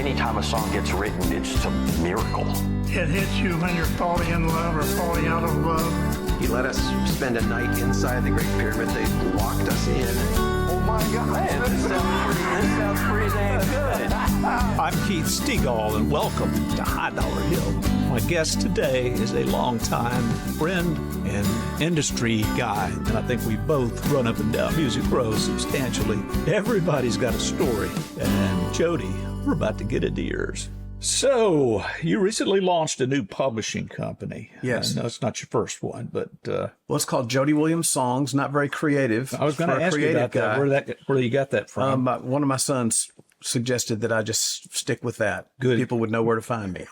anytime a song gets written, it's a miracle. It hits you when you're falling in love or falling out of love. He let us spend a night inside the Great Pyramid. They locked us in. Oh my God, man, this sounds pretty damn good. I'm Keith Stegall, and welcome to High Dollar Hill. My guest today is a longtime friend and industry guy, and I think we both run up and down Music Row substantially. Everybody's got a story, and Jody, we're about to get into yours. So, you recently launched a new publishing company. Yes. I know it's not your first one, but... well, it's called Jody Williams Songs. Not very creative. I was going to ask you about that. Where you got that from? One of my sons suggested that I just stick with that. Good. People would know where to find me.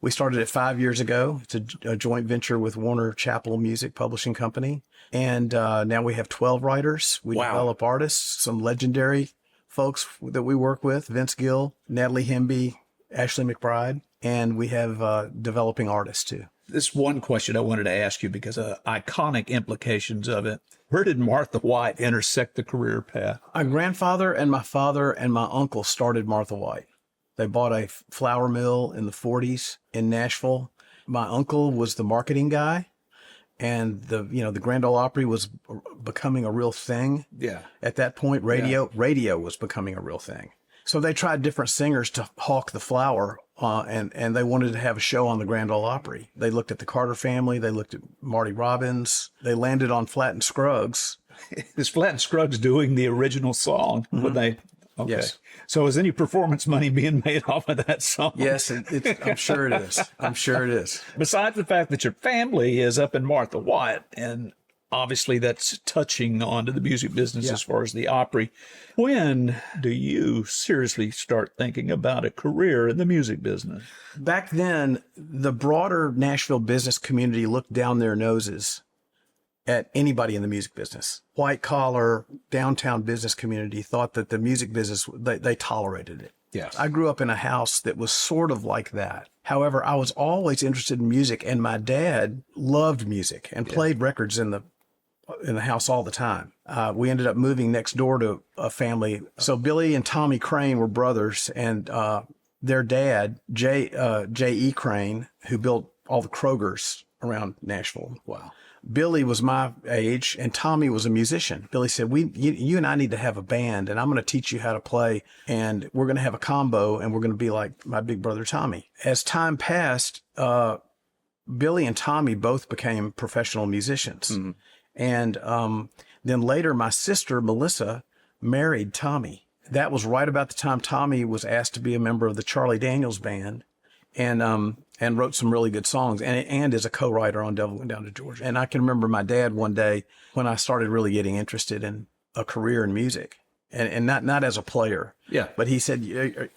We started it 5 years ago. It's a joint venture with Warner Chappell Music Publishing Company. And now we have 12 writers. We develop artists, some legendary folks that we work with, Vince Gill, Natalie Hemby, Ashley McBride, and we have developing artists too. This one question I wanted to ask you because of iconic implications of it. Where did Martha White intersect the career path? My grandfather and my father and my uncle started Martha White. They bought a flour mill in the 40s in Nashville. My uncle was the marketing guy. And the Grand Ole Opry was becoming a real thing. Yeah. At that point, radio was becoming a real thing. So they tried different singers to hawk the flour, and they wanted to have a show on the Grand Ole Opry. They looked at the Carter family. They looked at Marty Robbins. They landed on Flatt and Scruggs. Is Flatt and Scruggs doing the original song? Mm-hmm. When they? Okay. Yes. So is any performance money being made off of that song? Yes, I'm sure it is. I'm sure it is. Besides the fact that your family is up in Martha White, and obviously that's touching onto the music business as far as the Opry, when do you seriously start thinking about a career in the music business? Back then, the broader Nashville business community looked down their noses at anybody in the music business. White collar, downtown business community thought that the music business, they tolerated it. Yes. I grew up in a house that was sort of like that. However, I was always interested in music, and my dad loved music and played records in the house all the time. We ended up moving next door to a family. So Billy and Tommy Crane were brothers, and their dad, J.E. Crane, who built all the Krogers around Nashville. Wow. Billy was my age, and Tommy was a musician. Billy said, you and I need to have a band, and I'm going to teach you how to play, and we're going to have a combo, and we're going to be like my big brother Tommy. As time passed, Billy and Tommy both became professional musicians. Mm-hmm. And then later, my sister, Melissa, married Tommy. That was right about the time Tommy was asked to be a member of the Charlie Daniels Band, and wrote some really good songs, and is a co-writer on Devil Went Down to Georgia. And I can remember my dad one day when I started really getting interested in a career in music, and not as a player. Yeah. But he said, you're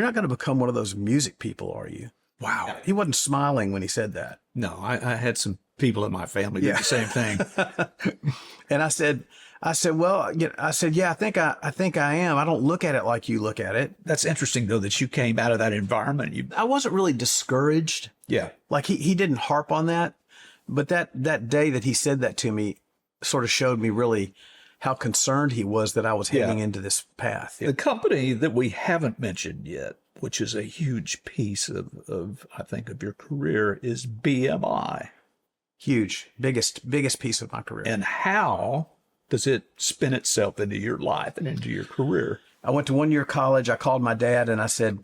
not going to become one of those music people, are you? Wow. He wasn't smiling when he said that. No, I had some people in my family do the same thing. And I said, well, I think I am. I don't look at it like you look at it. That's interesting, though, that you came out of that environment. I wasn't really discouraged. Yeah. Like he didn't harp on that. But that day that he said that to me sort of showed me really how concerned he was that I was heading into this path. The company that we haven't mentioned yet, which is a huge piece of I think, of your career, is BMI. Huge. Biggest piece of my career. And how does it spin itself into your life and into your career? I went to 1 year college. I called my dad and I said,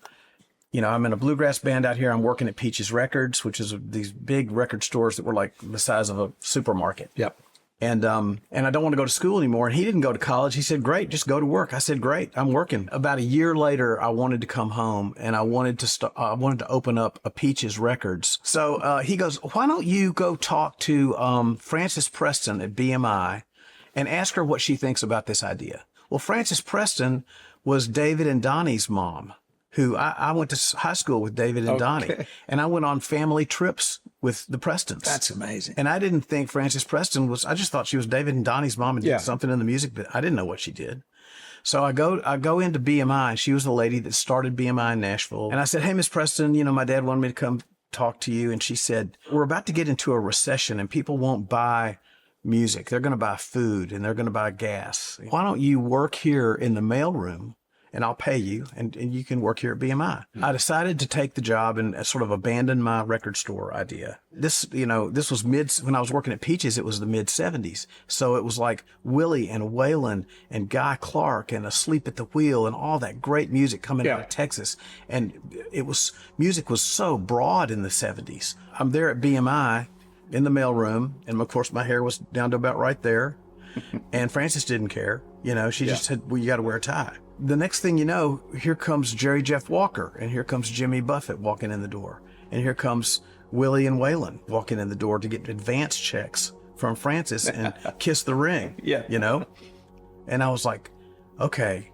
I'm in a bluegrass band out here. I'm working at Peaches Records, which is these big record stores that were like the size of a supermarket. Yep. And I don't want to go to school anymore. And he didn't go to college. He said, great, just go to work. I said, great, I'm working. About a year later, I wanted to come home and I wanted to open up a Peaches Records. So he goes, why don't you go talk to Frances Preston at BMI and ask her what she thinks about this idea. Well, Frances Preston was David and Donnie's mom, who I went to high school with David and Donnie, and I went on family trips with the Prestons. That's amazing. And I didn't think Frances Preston I just thought she was David and Donnie's mom and did something in the music, but I didn't know what she did. So I go into BMI, and she was the lady that started BMI in Nashville. And I said, hey, Miss Preston, my dad wanted me to come talk to you. And she said, we're about to get into a recession and people won't buy music. They're going to buy food and they're going to buy gas. Why don't you work here in the mailroom and I'll pay you, and you can work here at BMI. I decided to take the job and sort of abandon my record store idea. This was when I was working at Peaches, it was the mid 70s. So it was like Willie and Waylon and Guy Clark and Asleep at the Wheel and all that great music coming out of Texas. And music was so broad in the 70s. I'm there at BMI in the mailroom, and of course my hair was down to about right there. And Frances didn't care. She just said, well, you got to wear a tie. The next thing you know, here comes Jerry Jeff Walker, and here comes Jimmy Buffett walking in the door. And here comes Willie and Waylon walking in the door to get advance checks from Frances and kiss the ring, And I was like, okay,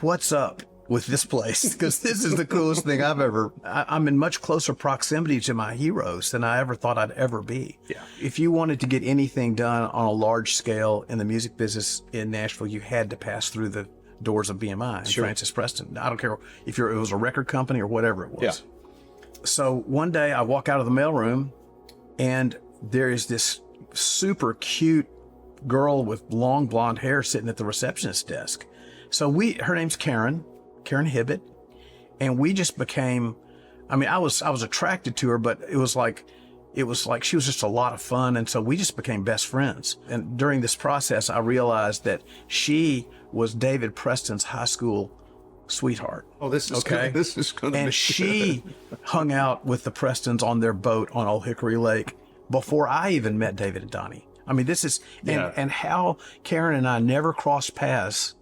what's up with this place? Because this is the coolest thing I'm in much closer proximity to my heroes than I ever thought I'd ever be. Yeah. If you wanted to get anything done on a large scale in the music business in Nashville, you had to pass through the doors of BMI and Frances Preston. I don't care if it was a record company or whatever it was. Yeah. So one day I walk out of the mailroom, and there is this super cute girl with long blonde hair sitting at the receptionist desk. So her name's Karen Hibbett, and we just became, I was attracted to her, but it was like she was just a lot of fun. And so we just became best friends. And during this process, I realized that she was David Preston's high school sweetheart. Oh, this is okay. This is going to be. And she hung out with the Prestons on their boat on Old Hickory Lake before I even met David and Donnie. This is, and how Karen and I never crossed paths.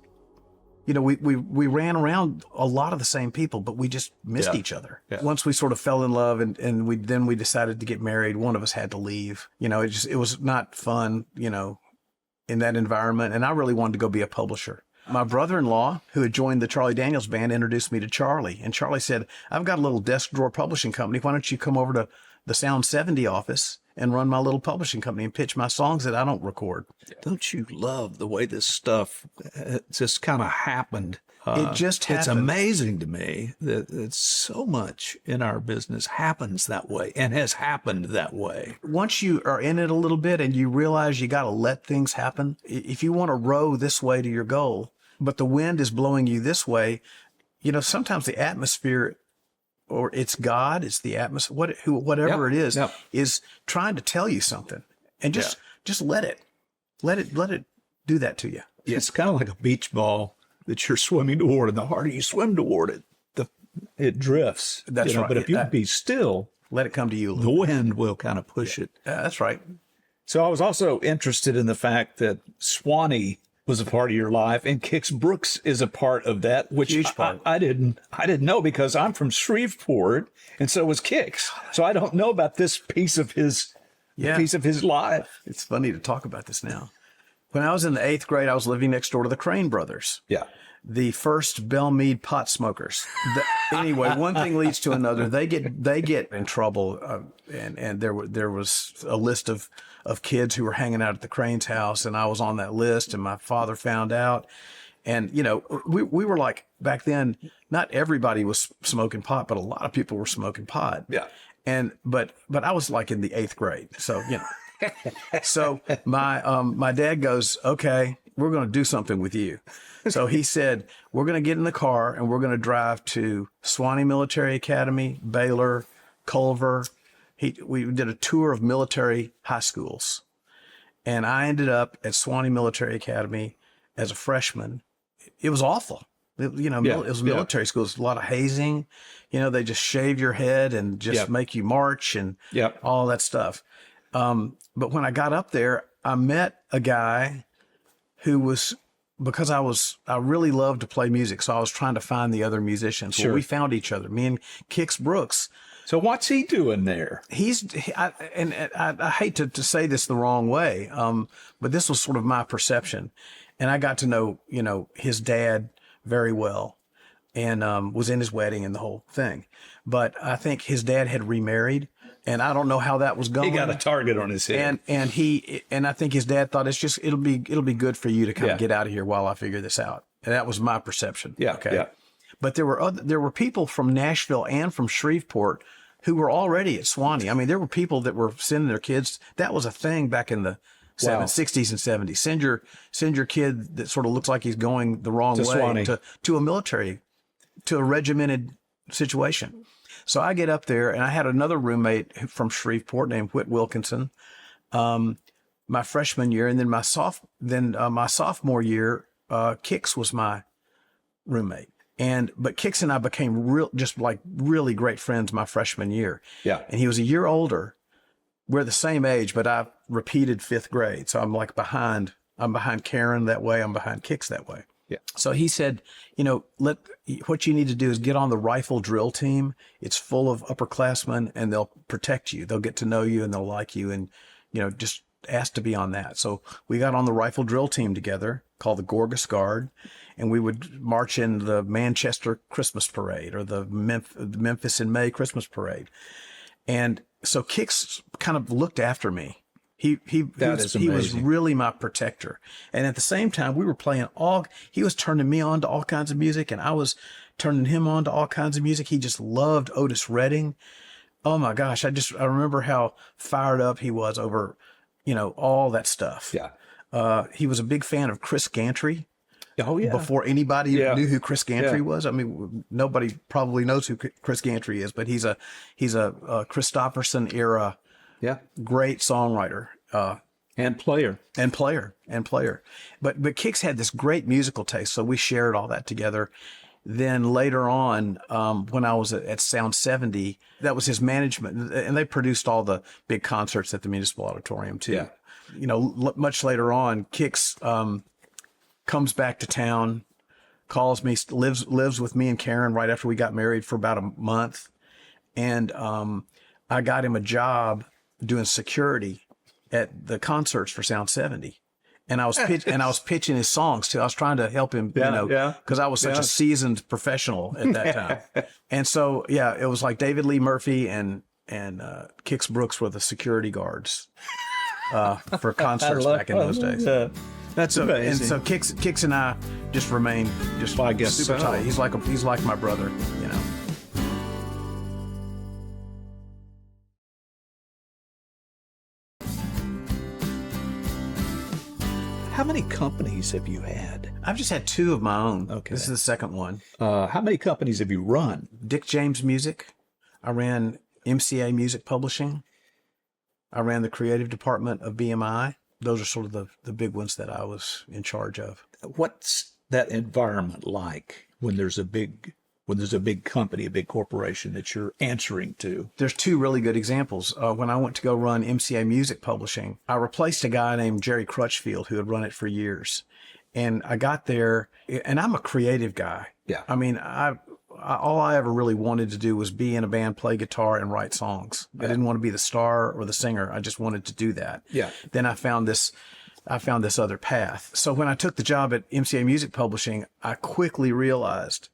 We ran around a lot of the same people, but we just missed each other. Yeah. Once we sort of fell in love and we decided to get married, one of us had to leave. It was not fun, in that environment. And I really wanted to go be a publisher. My brother-in-law, who had joined the Charlie Daniels Band, introduced me to Charlie. And Charlie said, I've got a little desk drawer publishing company. Why don't you come over to the Sound 70 office and run my little publishing company and pitch my songs that I don't record? Don't you love the way this stuff just kind of happened? It just happened. It's amazing to me that so much in our business happens that way and has happened that way. Once you are in it a little bit and you realize you got to let things happen, if you want to row this way to your goal, but the wind is blowing you this way, sometimes the atmosphere, or it's God, it's the atmosphere, whatever it is trying to tell you something, and just let it do that to you. Yeah, it's kind of like a beach ball that you're swimming toward, and the harder you swim toward it, it drifts. That's right. But if you can be still, let it come to you. The wind will kind of push it. That's right. So I was also interested in the fact that Swanee was a part of your life, and Kix Brooks is a part of that, which I didn't know, because I'm from Shreveport, and so was Kix. So I don't know about this piece of his life. It's funny to talk about this now. When I was in the 8th grade, I was living next door to the Crane brothers. Yeah. The first Belle Meade pot smokers. Anyway, one thing leads to another. They get in trouble, and there was a list of kids who were hanging out at the Crane's house, and I was on that list, and my father found out. And we were like, back then, not everybody was smoking pot, but a lot of people were smoking pot. Yeah. But I was like in the 8th grade, so So my dad goes, okay, we're going to do something with you. So he said, we're going to get in the car and we're going to drive to Swanee Military Academy, Baylor, Culver. We did a tour of military high schools. And I ended up at Swanee Military Academy as a freshman. It was awful. It was military school. It was a lot of hazing. They just shave your head and just make you march and all that stuff. But when I got up there, I met a guy who was, because I really loved to play music, so I was trying to find the other musicians. Sure. Well, we found each other, me and Kix Brooks. So what's he doing there? I hate to say this the wrong way, but this was sort of my perception. And I got to know, his dad very well, and was in his wedding and the whole thing. But I think his dad had remarried, and I don't know how that was going. He got a target on his head. And I think his dad thought it'll be good for you to kind of get out of here while I figure this out. And that was my perception. Yeah. Okay. Yeah. But there were people from Nashville and from Shreveport who were already at Swanee. I mean, there were people that were sending their kids. That was a thing back in the Wow. 60s and 70s. Send your kid that sort of looks like he's going the wrong way Swanee. to a military, to a regimented situation. So I get up there, and I had another roommate from Shreveport named Whit Wilkinson, my freshman year, and then my sophomore year, Kix was my roommate. But Kix and I became really great friends my freshman year. Yeah. And he was a year older. We're the same age, but I repeated fifth grade. So I'm like behind Karen that way. I'm behind Kix that way. Yeah. So he said, what you need to do is get on the rifle drill team. It's full of upperclassmen, and they'll protect you. They'll get to know you, and they'll like you, and, just ask to be on that. So we got on the rifle drill team together called the Gorgas Guard, and we would march in the Manchester Christmas Parade or the Memphis in May Christmas Parade. And so Kix kind of looked after me. He was really my protector. And at the same time, we were playing he was turning me on to all kinds of music, and I was turning him on to all kinds of music. He just loved Otis Redding. Oh my gosh. I remember how fired up he was over, all that stuff. Yeah. He was a big fan of Chris Gantry. Oh, yeah. Before anybody knew who Chris Gantry Yeah. was. I mean, nobody probably knows who Chris Gantry is, but he's a Christopherson era great songwriter. And player. But Kix had this great musical taste, so we shared all that together. Then later on, when I was at Sound 70, that was his management, and they produced all the big concerts at the Municipal Auditorium too. Yeah. Much later on, Kix comes back to town, calls me, lives with me and Karen right after we got married for about a month, and I got him a job doing security at the concerts for Sound 70. And I was pitching his songs too. I was trying to help him, because I was such a seasoned professional at that time. And so, it was like David Lee Murphy and Kix Brooks were the security guards for concerts back in those days. That's amazing. And so Kix and I just remain I guess super so. tight. He's like my brother, How many companies have you had? I've just had two of my own. Okay. This is the second one. How many companies have you run? Dick James Music. I ran MCA Music Publishing. I ran the creative department of BMI. Those are sort of the big ones that I was in charge of. What's that environment like when there's a big company, a big corporation that you're answering to? There's two really good examples. When I went to go run MCA Music Publishing, I replaced a guy named Jerry Crutchfield who had run it for years. And I got there, and I'm a creative guy. Yeah. I mean, all I ever really wanted to do was be in a band, play guitar, and write songs. I didn't want to be the star or the singer. I just wanted to do that. Yeah. Then I found this other path. So when I took the job at MCA Music Publishing, I quickly realized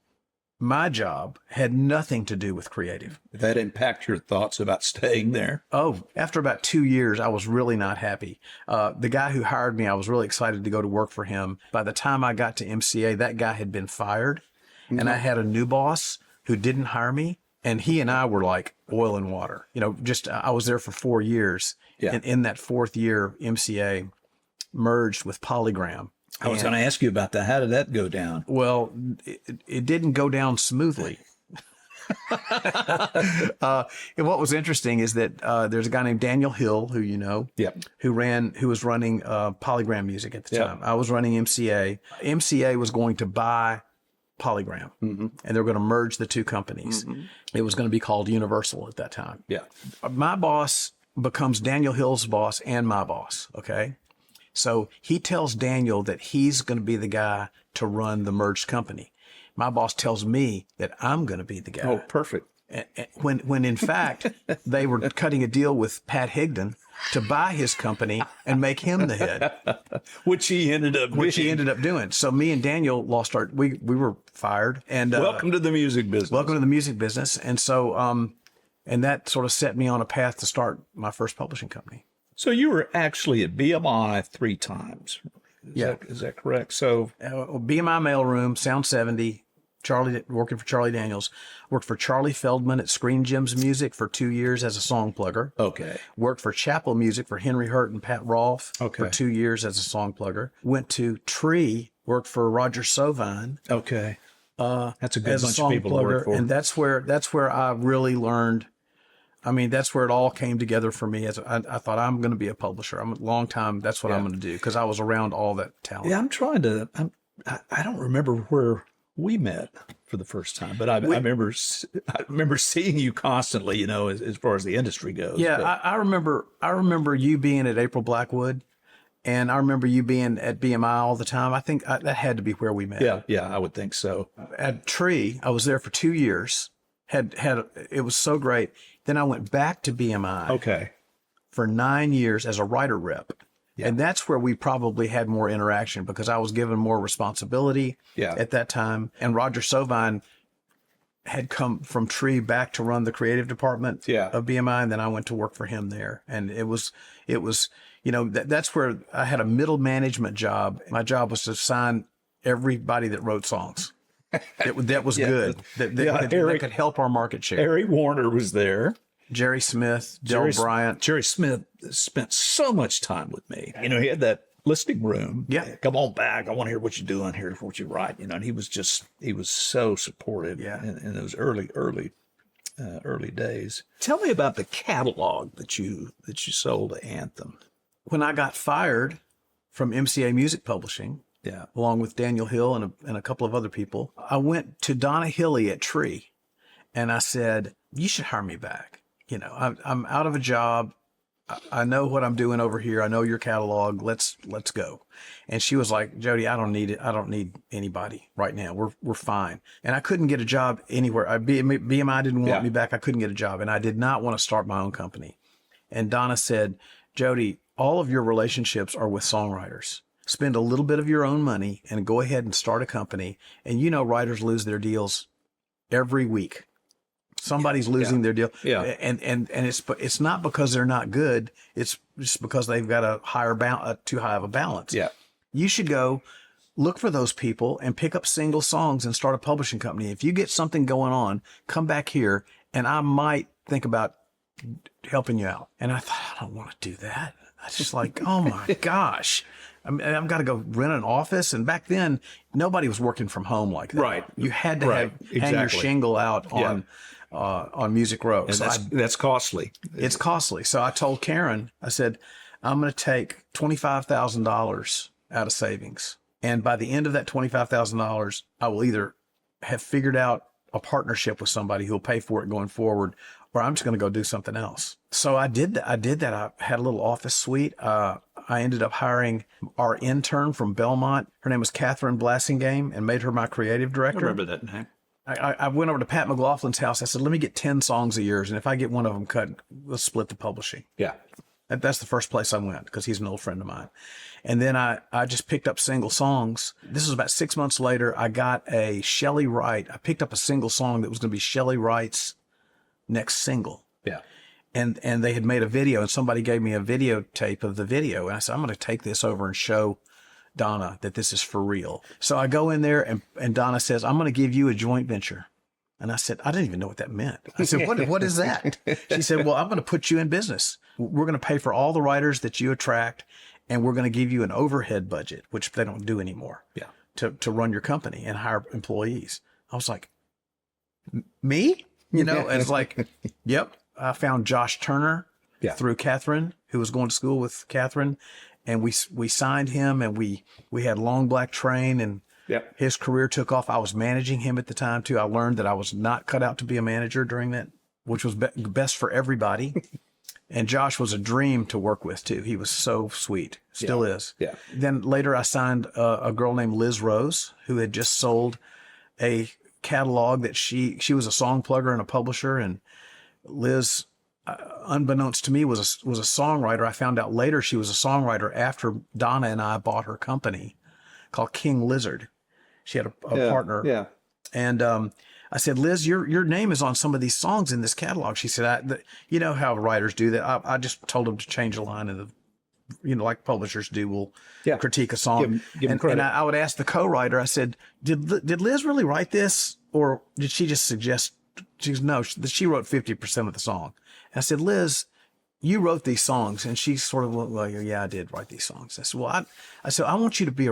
my job had nothing to do with creative. Did that impact your thoughts about staying there? Oh, after about 2 years, I was really not happy. The guy who hired me, I was really excited to go to work for him. By the time I got to MCA, that guy had been fired. And I had a new boss who didn't hire me. And he and I were like oil and water. I was there for 4 years. Yeah. And in that fourth year, MCA merged with Polygram. I was going to ask you about that. How did that go down? Well, it didn't go down smoothly. And what was interesting is that there's a guy named Daniel Hill, who you know, who was running Polygram Music at the time. I was running MCA. MCA was going to buy Polygram, and they were going to merge the two companies. It was going to be called Universal at that time. Yeah. My boss becomes Daniel Hill's boss and my boss. Okay. So he tells Daniel that he's going to be the guy to run the merged company. My boss tells me that I'm going to be the guy. Oh, perfect. When in fact, they were cutting a deal with Pat Higdon to buy his company and make him the head. Which he ended up doing. So me and Daniel we were fired. And welcome to the music business. Welcome to the music business. And so, and that sort of set me on a path to start my first publishing company. So you were actually at BMI 3 times. Is that correct? So BMI Mailroom, Sound 70, working for Charlie Daniels. Worked for Charlie Feldman at Screen Gems Music for 2 years as a song plugger. Okay. Worked for Chapel Music for Henry Hurt and Pat Rolfe Okay. for 2 years as a song plugger. Went to Tree, worked for Roger Sovine. Okay. That's a good as a bunch song of people to work plugger, for. and that's where I really learned. I mean, that's where it all came together for me. I thought I'm going to be a publisher. I'm a long time. That's what I'm going to do because I was around all that talent. Yeah, I don't remember where we met for the first time, but I remember seeing you constantly, you know, as far as the industry goes. Yeah, But, I remember you being at April Blackwood, and I remember you being at BMI all the time. I think that had to be where we met. yeah, I would think so. At Tree, I was there for 2 years. It was so great. Then I went back to BMI Okay. for 9 years as a writer rep. Yeah. And that's where we probably had more interaction because I was given more responsibility at that time. And Roger Sovine had come from Tree back to run the creative department of BMI. And then I went to work for him there. And it was, you know, that's where I had a middle management job. My job was to sign everybody that wrote songs. That was good. That could help our market share. Harry Warner was there. Jerry Smith, Del Bryant. Jerry Smith spent so much time with me. You know, he had that listening room. Yeah. Come on back. I want to hear what you're doing here, what you write. You know, and he was so supportive in those early days. Tell me about the catalog that you sold to Anthem. When I got fired from MCA Music Publishing, along with Daniel Hill and a couple of other people, I went to Donna Hilly at Tree, and I said, "You should hire me back. You know, I'm out of a job. I know what I'm doing over here. I know your catalog. Let's go." And she was like, "Jody, I don't need it. I don't need anybody right now. We're fine." And I couldn't get a job anywhere. BMI didn't want me back. I couldn't get a job, and I did not want to start my own company. And Donna said, "Jody, all of your relationships are with songwriters. Spend a little bit of your own money and go ahead and start a company. And you know, writers lose their deals every week. Somebody's losing their deal. Yeah. And it's not because they're not good. It's just because they've got too high of a balance. Yeah. You should go look for those people and pick up single songs and start a publishing company. If you get something going on, come back here and I might think about helping you out." And I thought, I don't want to do that. I was just like, oh my gosh. I mean, I've got to go rent an office. And back then, nobody was working from home like that. Right. You had to hang your shingle out on Music Row. And So that's costly. it's costly. So I told Karen, I said, I'm going to take $25,000 out of savings. And by the end of that $25,000, I will either have figured out a partnership with somebody who'll pay for it going forward, or I'm just going to go do something else. So I did that. I had a little office suite. I ended up hiring our intern from Belmont. Her name was Catherine Blassingame, and made her my creative director. I remember that name. I went over to Pat McLaughlin's house. I said, "Let me get 10 songs of yours, and if I get one of them cut, let's split the publishing." Yeah. That's the first place I went because he's an old friend of mine. And then I just picked up single songs. This was about 6 months later. I got a Shelley Wright. I picked up a single song that was going to be Shelley Wright's next single. Yeah. And they had made a video, and somebody gave me a videotape of the video. And I said, "I'm going to take this over and show Donna that this is for real." So I go in there and Donna says, "I'm going to give you a joint venture." And I said, I didn't even know what that meant. I said, what is that? She said, "Well, I'm going to put you in business. We're going to pay for all the writers that you attract, and we're going to give you an overhead budget," which they don't do anymore, to run your company and hire employees. I was like, me? You know, and it's like, yep. I found Josh Turner through Catherine, who was going to school with Catherine. And we signed him, and we had Long Black Train, and his career took off. I was managing him at the time too. I learned that I was not cut out to be a manager during that, which was best for everybody. And Josh was a dream to work with too. He was so sweet, still is. Yeah. Then later I signed a girl named Liz Rose, who had just sold a catalog that she was a song plugger and a publisher. And Liz, unbeknownst to me, was a songwriter. I found out later she was a songwriter after Donna and I bought her company called King Lizard. She had a partner. Yeah. And I said, "Liz, your name is on some of these songs in this catalog." She said, "You know how writers do that. I just told them to change a line in like publishers do, will Yeah. critique a song. Give 'em credit. And I would ask the co-writer, I said, did Liz really write this? Or did she just suggest, she goes, no, she wrote 50% of the song. And I said, Liz, you wrote these songs. And she sort of went, well, yeah, I did write these songs. I said, well, I want you to be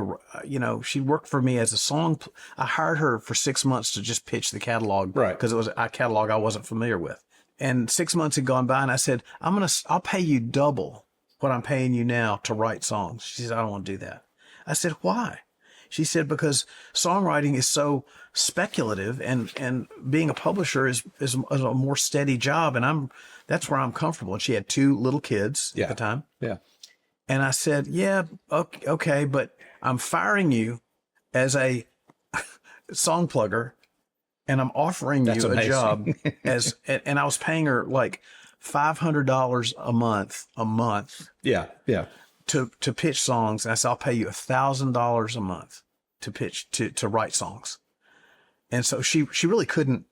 she worked for me as a song. I hired her for 6 months to just pitch the catalog. Right. Because it was a catalog I wasn't familiar with. And 6 months had gone by and I said, I'll pay you double what I'm paying you now to write songs. She said, I don't want to do that. I said, why? She said, because songwriting is so speculative and being a publisher is a more steady job. And that's where I'm comfortable. And she had 2 little kids at the time. Yeah. And I said, yeah, okay, but I'm firing you as a song plugger and I'm offering That's you amazing. a job and I was paying her like $500 a month Yeah. Yeah. to pitch songs. And I said, I'll pay you $1,000 a month to pitch, to write songs. And so she really couldn't,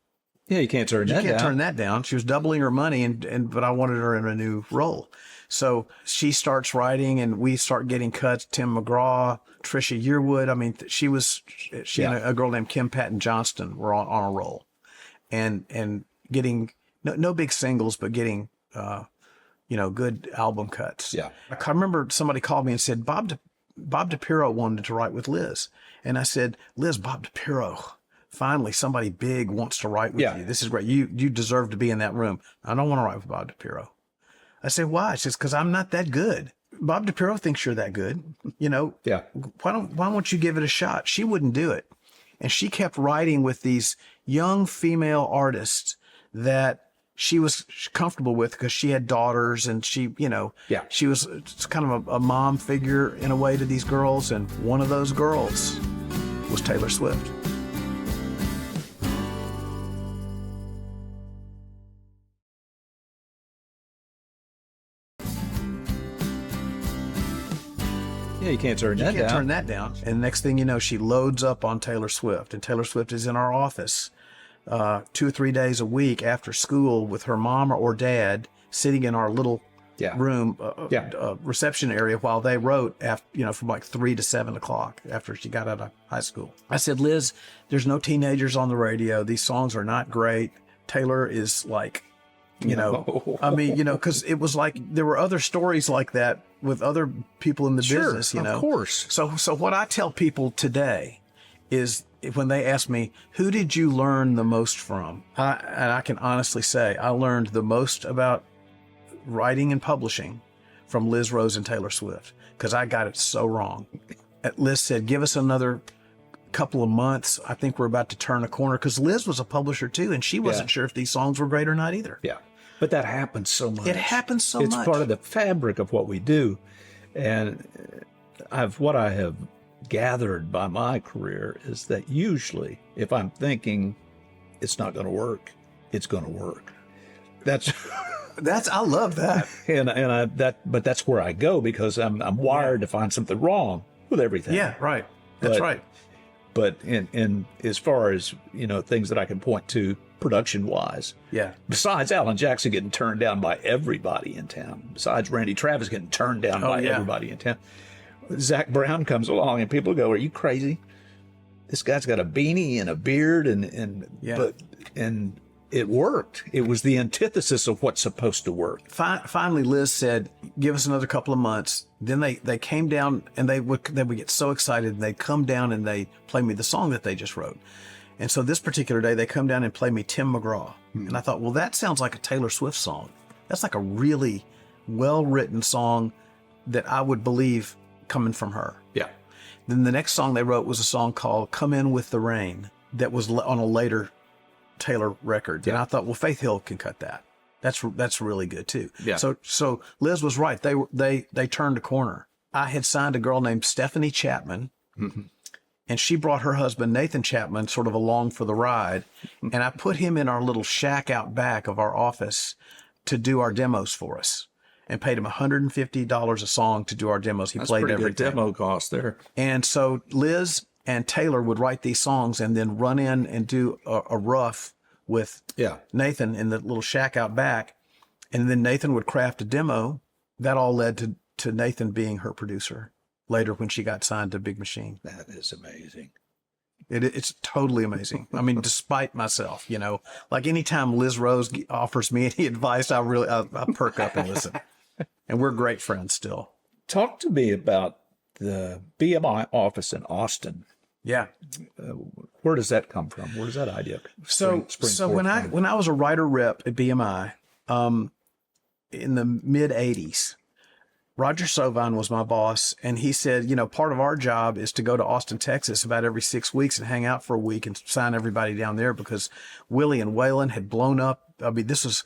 Yeah. You can't turn that down. turn that down. She was doubling her money but I wanted her in a new role. So she starts writing and we start getting cuts. Tim McGraw, Trisha Yearwood. I mean, she and a girl named Kim Patton Johnston were on a roll and getting no big singles, but getting, good album cuts. Yeah. I remember somebody called me and said, Bob DiPiro wanted to write with Liz. And I said, Liz, Bob DiPiro, finally somebody big wants to write with you. This is great. You deserve to be in that room. I don't want to write with Bob DiPiro. I said, why? She says, because I'm not that good. Bob DiPiro thinks you're that good. Yeah. Why don't you give it a shot? She wouldn't do it. And she kept writing with these young female artists that she was comfortable with because she had daughters and she was kind of a mom figure in a way to these girls. And one of those girls was Taylor Swift. Yeah. You can't turn that Can't down. turn that down. And next thing you know, she loads up on Taylor Swift. And Taylor Swift is in our office 2 or 3 days a week after school with her mom or dad sitting in our little room, reception area while they wrote from like 3 to 7 o'clock after she got out of high school. I said, Liz, there's no teenagers on the radio. These songs are not great. Taylor is like, because it was like there were other stories like that with other people in the business, Of course. So what I tell people today is when they ask me, who did you learn the most from? And I can honestly say I learned the most about writing and publishing from Liz Rose and Taylor Swift because I got it so wrong. Liz said, give us another couple of months. I think we're about to turn a corner because Liz was a publisher too, and she wasn't sure if these songs were great or not either. Yeah. But that happens so much. It happens so it's much. It's part of the fabric of what we do. And what I have gathered by my career is that usually if I'm thinking it's not going to work, it's going to work. I love that. But that's where I go because I'm wired to find something wrong with everything. Yeah, right. That's right. But in as far as, things that I can point to production wise. Yeah. Besides Alan Jackson getting turned down by everybody in town, besides Randy Travis getting turned down by everybody in town, Zach Brown comes along and people go, are you crazy? This guy's got a beanie and a beard and it worked. It was the antithesis of what's supposed to work. Finally, Liz said, give us another couple of months. Then they came down and they would get so excited and they'd come down and they play me the song that they just wrote. And so this particular day, they come down and play me Tim McGraw. And I thought, well, that sounds like a Taylor Swift song. That's like a really well-written song that I would believe coming from her. Yeah. Then the next song they wrote was a song called Come In With the Rain that was on a later Taylor record. Yeah. And I thought, well, Faith Hill can cut that. That's really good too. Yeah. So Liz was right. They turned a corner. I had signed a girl named Stephanie Chapman. Mm-hmm. And she brought her husband, Nathan Chapman, sort of along for the ride. And I put him in our little shack out back of our office to do our demos for us and paid him $150 a song to do our demos. He played everything. Good demo cost there. And so Liz and Taylor would write these songs and then run in and do a rough with Nathan in the little shack out back. And then Nathan would craft a demo. That all led to Nathan being her producer later when she got signed to Big Machine. That is amazing. It's totally amazing. I mean, despite myself, like anytime Liz Rose offers me any advice, I perk up and listen. And we're great friends still. Talk to me about the BMI office in Austin. Yeah. Where does that come from? Where does that idea So when I was a writer rep at BMI, in the mid '80s, Roger Sovine was my boss, and he said, part of our job is to go to Austin, Texas about every 6 weeks and hang out for a week and sign everybody down there because Willie and Waylon had blown up. I mean, this was,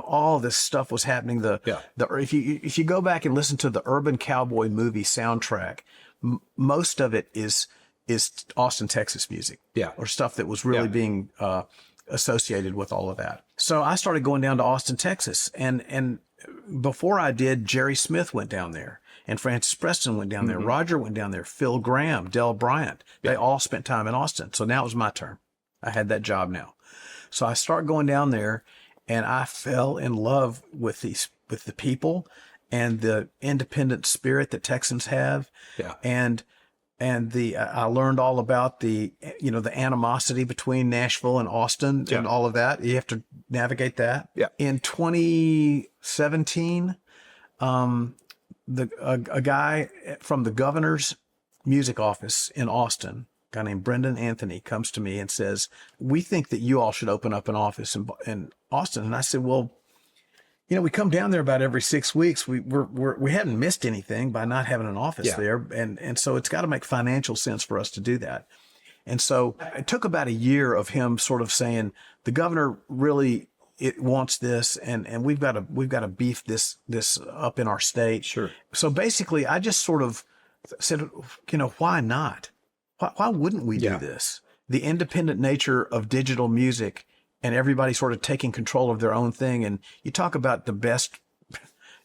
all this stuff was happening. If you go back and listen to the Urban Cowboy movie soundtrack, most of it is Austin, Texas music, or stuff that was really being associated with all of that. So I started going down to Austin, Texas, and before I did, Jerry Smith went down there, and Francis Preston went down there. Roger went down there. Phil Graham, Del Bryant, they all spent time in Austin. So now it was my turn. I had that job now. So I started going down there, and I fell in love with the people and the independent spirit that Texans have. Yeah. And I learned all about the animosity between Nashville and Austin and all of that. You have to navigate that. Yeah. In 2017, a guy from the governor's music office in Austin, a guy named Brendan Anthony, comes to me and says, "We think that you all should open up an office in Austin." And I said, "Well, we come down there about every 6 weeks. We haven't missed anything by not having an office there. And so it's got to make financial sense for us to do that." And so it took about a year of him sort of saying, the governor really wants this, and we've got to beef this up in our state. Sure. So basically I just sort of said, why not? Why wouldn't we do this? The independent nature of digital music and everybody sort of taking control of their own thing. And you talk about the best,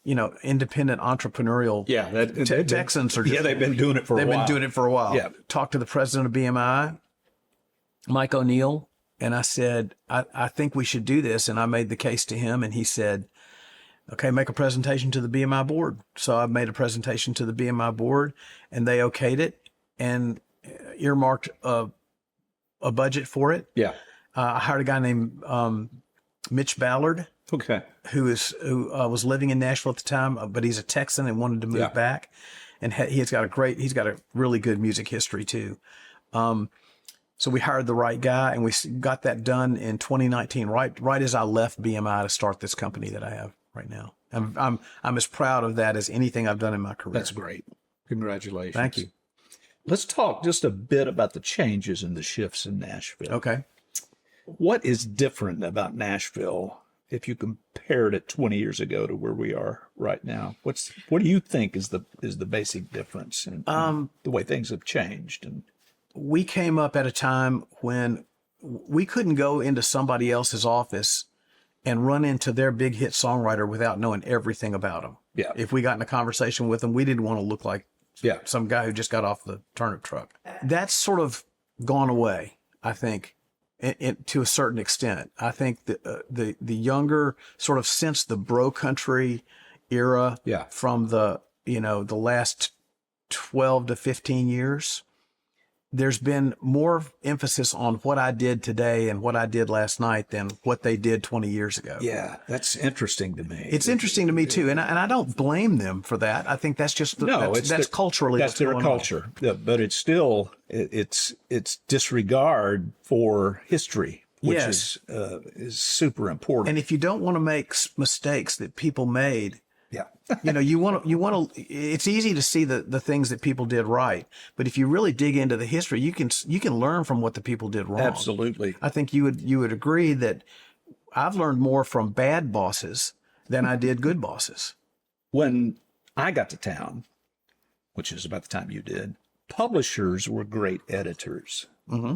independent entrepreneurial Texans are just, they've been doing it for a while. They've been doing it for a while. Yeah. Talked to the president of BMI, Mike O'Neill, and I said, I think we should do this. And I made the case to him, and he said, "Okay, make a presentation to the BMI board." So I made a presentation to the BMI board, and they okayed it and earmarked a budget for it. Yeah. I hired a guy named Mitch Ballard, who was living in Nashville at the time, but he's a Texan and wanted to move back, and he's got a really good music history too. So we hired the right guy, and we got that done in 2019, right as I left BMI to start this company that I have right now. I'm as proud of that as anything I've done in my career. That's great. Congratulations. Thank you. Let's talk just a bit about the changes and the shifts in Nashville. Okay. What is different about Nashville if you compared it 20 years ago to where we are right now? What do you think is the basic difference in the way things have changed? And we came up at a time when we couldn't go into somebody else's office and run into their big hit songwriter without knowing everything about them. Yeah. If we got in a conversation with them, we didn't want to look like some guy who just got off the turnip truck. That's sort of gone away, I think. To a certain extent, I think the younger sort of since the bro country era, from the last 12 to 15 years, there's been more emphasis on what I did today and what I did last night than what they did 20 years ago. Yeah, that's interesting to me. It's interesting to me too, and I don't blame them for that. I think that's just that's culturally that's their culture, but it's still it's disregard for history, which is super important. And if you don't want to make mistakes that people made. You want to, it's easy to see the things that people did right, but if you really dig into the history, you can learn from what the people did wrong. Absolutely. I think you would agree that I've learned more from bad bosses than I did good bosses. When I got to town, which is about the time you did, publishers were great editors. Mm-hmm.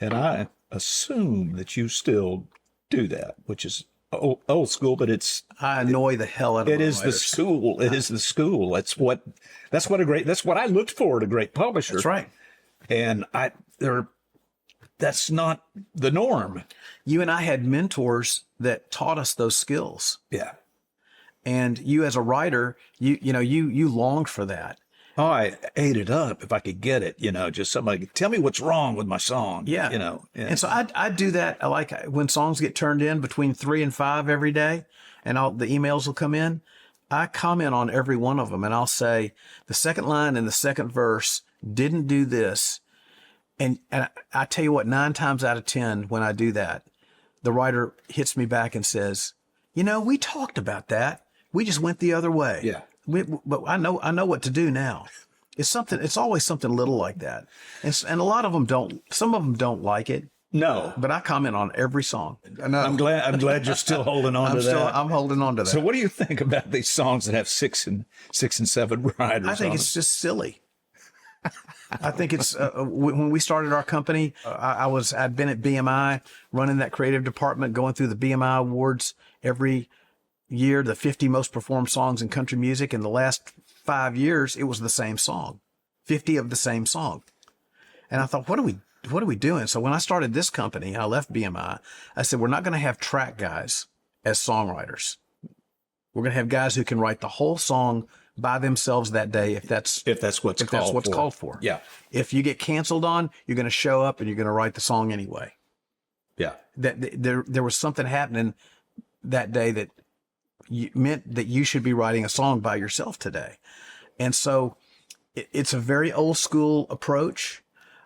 And I assume that you still do that, which is old school, but I annoy the hell out of it. Is the school. It is the school. That's what I looked for at a great publisher. That's right. And that's not the norm. You and I had mentors that taught us those skills. Yeah. And you as a writer, you longed for that. Oh, I ate it up if I could get it, just somebody tell me what's wrong with my song. Yeah. Yeah. And so I do that. I like when songs get turned in between 3 and 5 every day and the emails will come in. I comment on every one of them and I'll say the second line and the second verse didn't do this. And I tell you what, 9 times out of 10, when I do that, the writer hits me back and says, we talked about that. We just went the other way. Yeah. But I know what to do now. It's always something little like that. And a lot of them some of them don't like it. No. But I comment on every song. I'm glad you're still holding on to that. I'm holding on to that. So what do you think about these songs that have 6 and 7 riders? I think it's just silly. I think it's when we started our company, I'd been at BMI running that creative department, going through the BMI awards every year, the 50 most performed songs in country music. In the last 5 years, it was the same song, 50 of the same song. And I thought, what are we doing? So when I started this company, I left BMI, I said, we're not going to have track guys as songwriters. We're going to have guys who can write the whole song by themselves that day if that's what's called for. Yeah. If you get canceled on, you're going to show up and you're going to write the song anyway. Yeah. There was something happening that day that meant that you should be writing a song by yourself today. And so it's a very old school approach,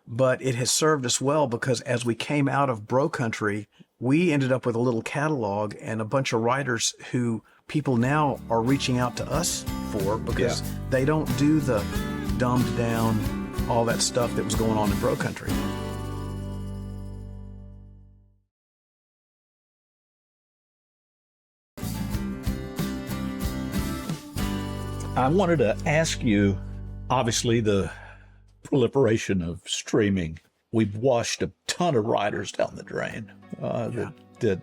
but it has served us well because as we came out of bro country, we ended up with a little catalog and a bunch of writers who people now are reaching out to us for because they don't do the dumbed down, all that stuff that was going on in bro country. I wanted to ask you, obviously, the proliferation of streaming. We've washed a ton of writers down the drain that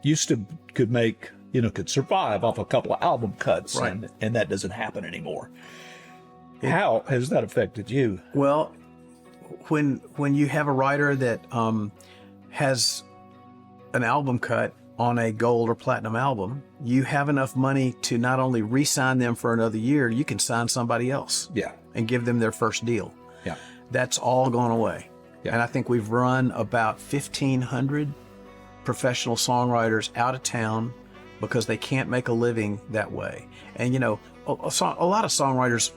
used to could survive off a couple of album cuts, right. and that doesn't happen anymore. How has that affected you? Well, when you have a writer that has an album cut on a gold or platinum album, you have enough money to not only re-sign them for another year, you can sign somebody else and give them their first deal. Yeah. That's all gone away. Yeah. And I think we've run about 1,500 professional songwriters out of town because they can't make a living that way. And, a lot of songwriters,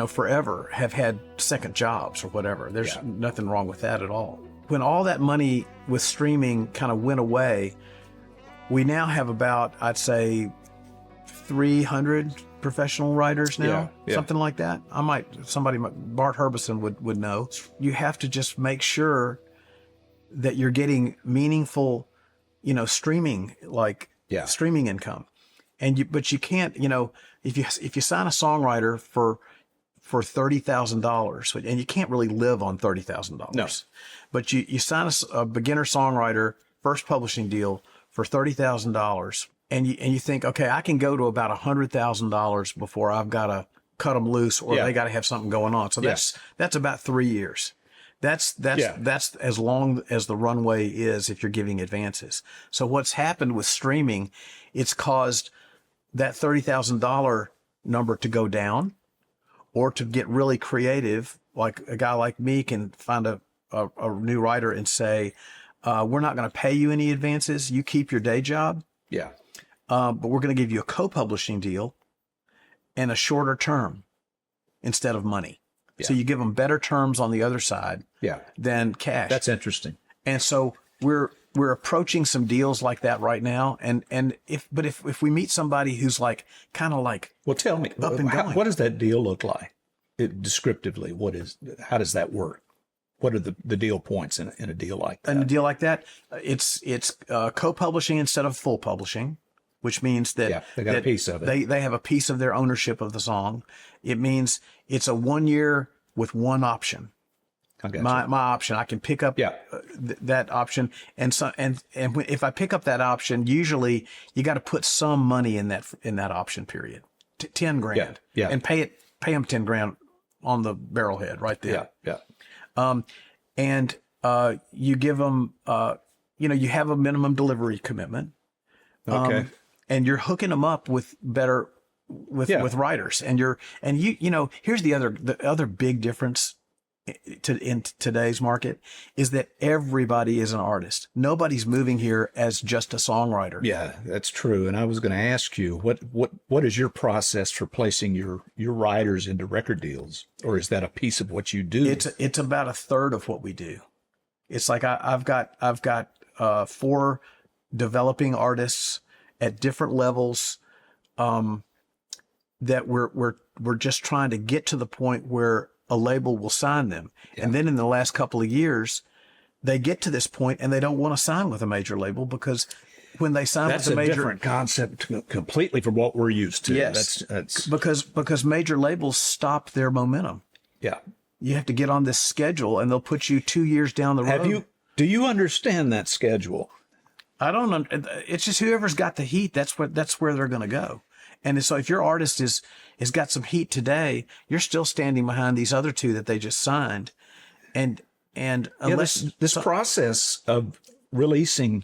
forever have had second jobs or whatever. There's nothing wrong with that at all. When all that money with streaming kind of went away, we now have about, I'd say, 300 professional writers now, something like that. Bart Herbison would know. You have to just make sure that you're getting meaningful, streaming, streaming income. But you can't, if you sign a songwriter for $30,000, and you can't really live on $30,000. No. But you sign a beginner songwriter first publishing deal for $30,000, and you think, okay, I can go to about $100,000 before I've got to cut them loose, or they got to have something going on. So that's about 3 years. That's as long as the runway is if you're giving advances. So what's happened with streaming, it's caused that $30,000 number to go down, or to get really creative. Like a guy like me can find a new writer and say, we're not going to pay you any advances. You keep your day job. Yeah. But we're going to give you a co-publishing deal and a shorter term instead of money. Yeah. So you give them better terms on the other side than cash. That's interesting. And so we're approaching some deals like that right now. And if we meet somebody who's kind of well, tell me, up and going. What does that deal look like? Descriptively, how does that work? What are the deal points in a deal like that? In a deal like that, it's co-publishing instead of full publishing, which means that they got a piece of it. They have a piece of their ownership of the song. It means it's a 1 year with one option. My option, I can pick up that option, and if I pick up that option, usually you got to put some money in that option period, $10,000, and pay them $10,000 on the barrelhead right there. And you give them, you have a minimum delivery commitment. Okay. and you're hooking them up with better with writers, and here's the other big difference in today's market is that everybody is an artist. Nobody's moving here as just a songwriter. Yeah, that's true. And I was going to ask you, what is your process for placing your writers into record deals, or is that a piece of what you do? It's about a third of what we do. It's like I've got 4 developing artists at different levels that we're just trying to get to the point where a label will sign them. Yeah. And then in the last couple of years, they get to this point and they don't want to sign with a major label because when they sign with a major... That's a different concept completely from what we're used to. Yes, that's... Because major labels stop their momentum. Yeah. You have to get on this schedule and they'll put you 2 years down the road. Do you understand that schedule? I don't. It's just whoever's got the heat. That's where they're going to go. And so if your artist has got some heat today, you're still standing behind these other 2 that they just signed. And unless this process of releasing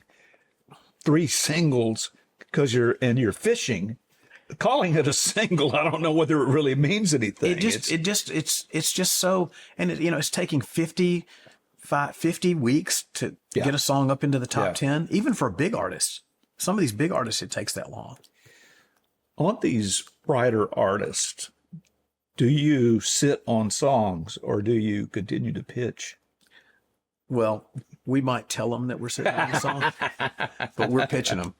3 singles because you're fishing, calling it a single, I don't know whether it really means anything. It's just so, and it's taking 50 weeks to get a song up into the top 10, even for a big artist. Some of these big artists, it takes that long. On these writer artists, do you sit on songs or do you continue to pitch? Well, we might tell them that we're sitting on the song, but we're pitching them.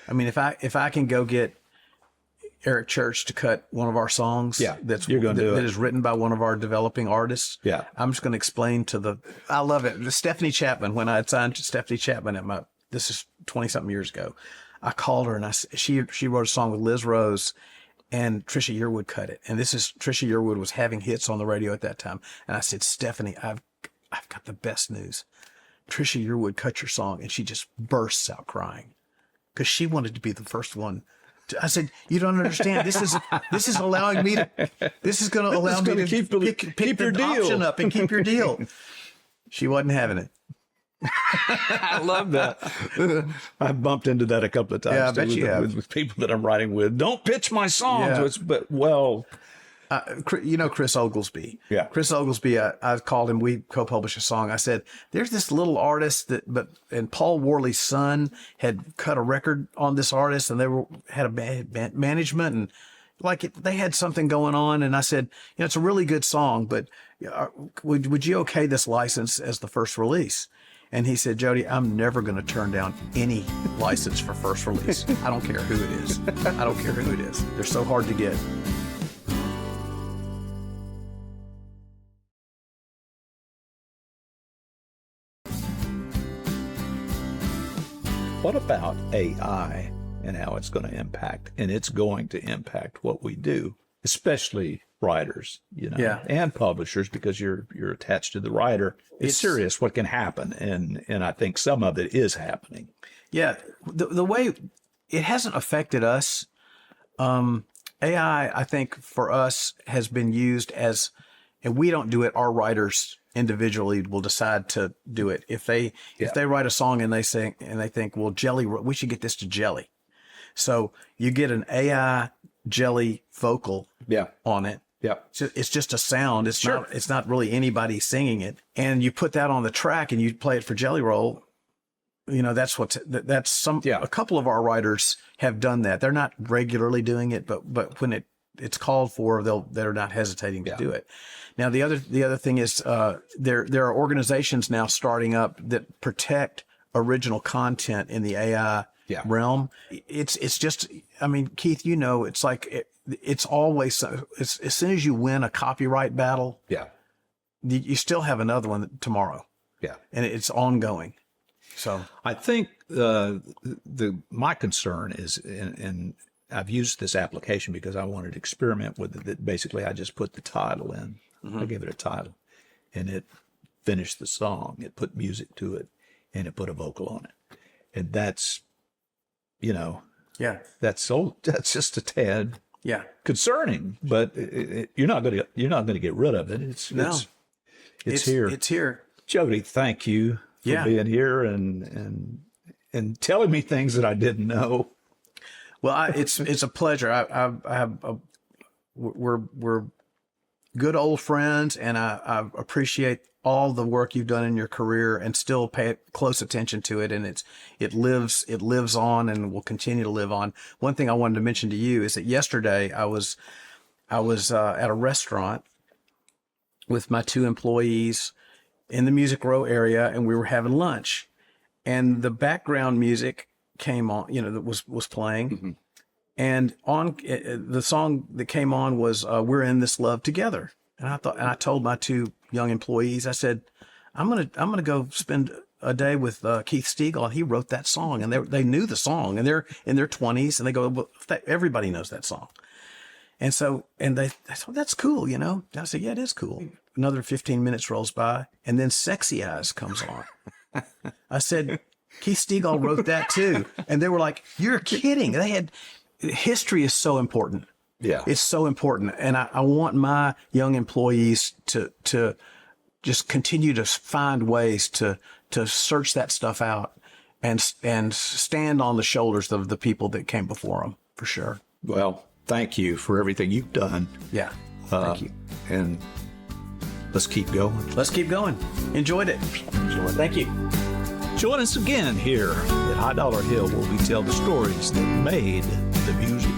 I mean, if I can go get Eric Church to cut one of our songs that is written by one of our developing artists, I'm just going to explain I love it. Stephanie Chapman, when I had signed Stephanie Chapman this is 20-something years ago, I called her and she wrote a song with Liz Rose and Trisha Yearwood cut it. And Trisha Yearwood was having hits on the radio at that time. And I said, Stephanie, I've got the best news. Trisha Yearwood cut your song. And she just bursts out crying because she wanted to be the first one. I said, you don't understand. This is allowing me to, this is going to allow me to keep your deal option up and keep your deal. She wasn't having it. I love that. I've bumped into that a couple of times. Yeah, I bet you have. With people that I'm writing with. Don't pitch my songs. Yeah. Chris Oglesby. Yeah. Chris Oglesby, I called him. We co-published a song. I said, there's this little artist and Paul Worley's son had cut a record on this artist and had a bad management and they had something going on. And I said, it's a really good song, but would you okay this license as the first release? And he said, Jody, I'm never going to turn down any license for first release. I don't care who it is. I don't care who it is. They're so hard to get. What about AI and how it's going to impact? And it's going to impact what we do, especially writers, and publishers, because you're attached to the writer. It's serious what can happen, and I think some of it is happening. Yeah, the way it hasn't affected us, AI, I think for us has been used as, and we don't do it. Our writers individually will decide to do it. If they write a song and they think, well, we should get this to Jelly. So you get an AI Jelly vocal on it. Yeah. It's just a sound. It's not really anybody singing it. And you put that on the track and you play it for Jelly Roll. A couple of our writers have done that. They're not regularly doing it, but when it's called for, they're not hesitating to do it. Now, the other thing is, there are organizations now starting up that protect original content in the AI realm. It's just, I mean, Keith, it's like, it's always, as soon as you win a copyright battle, you still have another one tomorrow. Yeah. And it's ongoing. So I think my concern is, and I've used this application because I wanted to experiment with it, that basically I just put the title in. Mm-hmm. I gave it a title and it finished the song. It put music to it and it put a vocal on it. And that's, that's just a tad concerning, but you're not going to get rid of it. It's here. It's here. Jody, thank you for being here and telling me things that I didn't know. Well, it's a pleasure. I have we're good old friends, and I appreciate all the work you've done in your career, and still pay close attention to it. And it lives on, and will continue to live on. One thing I wanted to mention to you is that yesterday I was at a restaurant with my 2 employees in the Music Row area, and we were having lunch, and the background music came on, that was playing. Mm-hmm. And on the song that came on was "We're in This Love Together." And I told my 2 young employees, I said, I'm gonna go spend a day with Keith Stegall, and he wrote that song. And they knew the song, and they're in their 20s, and they go, well, everybody knows that song. And so, they thought, that's cool, I said, yeah, it is cool. Another 15 minutes rolls by, and then "Sexy Eyes" comes on. I said, Keith Stegall wrote that too. And they were like, you're kidding. History is so important. Yeah. It's so important. And I want my young employees to just continue to find ways to search that stuff out and stand on the shoulders of the people that came before them, for sure. Well, thank you for everything you've done. Yeah. Thank you. And let's keep going. Let's keep going. Enjoyed it. Thank you. Join us again here at High Dollar Hill, where we tell the stories that made the music.